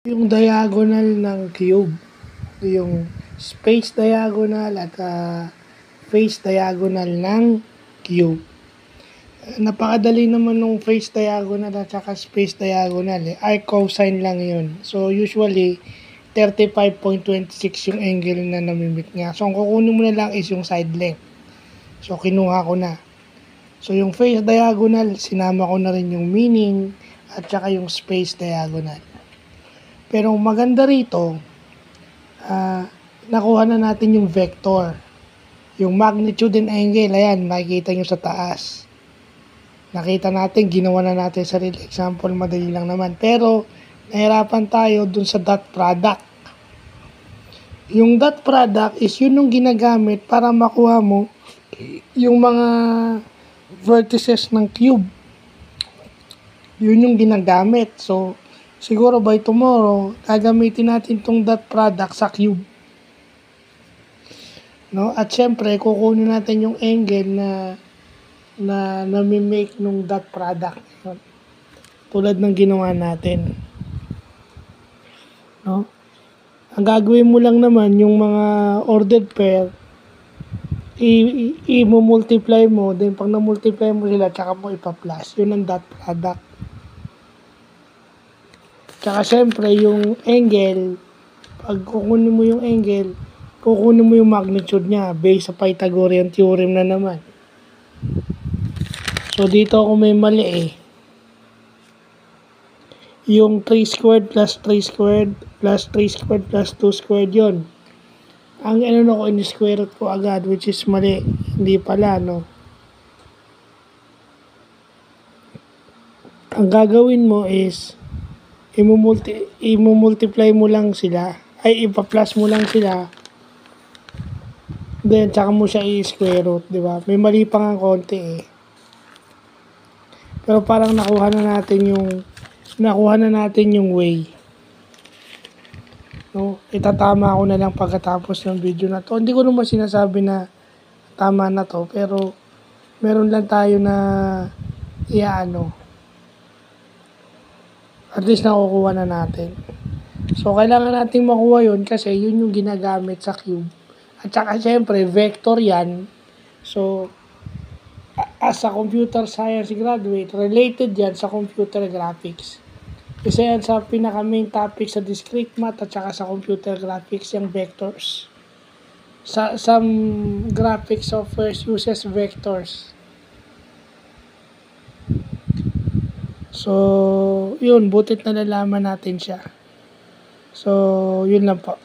Yung diagonal ng cube, yung space diagonal at face diagonal ng cube. Napakadali naman nung face diagonal at saka space diagonal eh. Arc cosine lang yun. So usually 35.26 yung angle na namimit niya. So ang kukunin mo na lang is yung side length. So kinuha ko na. So yung face diagonal, sinama ko na rin yung meaning at saka yung space diagonal. Pero maganda rito, nakuha na natin yung vector. Yung magnitude and angle, ayan, makikita nyo sa taas. Nakita natin, ginawa na natin sarili. Example, madali lang naman. Pero, nahirapan tayo dun sa dot product. Yung dot product is yun yung ginagamit para makuha mo yung mga vertices ng cube. Yun yung ginagamit. So, siguro by tomorrow, gagamitin natin tong dot product sa cube. No? At syempre, kukunin natin yung angle na nami-make nung dot product. Tulad ng ginawa natin. No? Ang gagawin mo lang naman, yung mga ordered pair, i-multiply mo, then pag na-multiply mo sila, tsaka mo ipa-plus. Yun ang dot product. Tsaka syempre, yung angle, pag kukunin mo yung angle, kukunin mo yung magnitude niya based sa Pythagorean theorem na naman. So, dito ako may mali eh. Yung 3 squared plus 3 squared plus 3 squared plus 2 squared yun. Ang ko, in-square root ko agad, which is mali. Hindi pala, no? Ang gagawin mo is, i-multiply mo lang sila, ay ipa-plus mo lang sila, then tsaka mo siya i-square root, di ba? May mali pa nga konti eh. Pero parang nakuha na natin yung way. No? Itatama ko na lang pagkatapos ng video na to. Hindi ko naman sinasabi na tama na to, pero meron lang tayo na at least nakukuha na natin. So, kailangan nating makuha yun kasi yun yung ginagamit sa cube. At saka, syempre, vector yan. So, as a computer science graduate, related yan sa computer graphics. Isa yan sa pinaka-main topic sa discrete math at saka sa computer graphics, yung vectors. Some graphics software uses vectors. So, yun, butit na nalaman natin siya. So, yun lang po.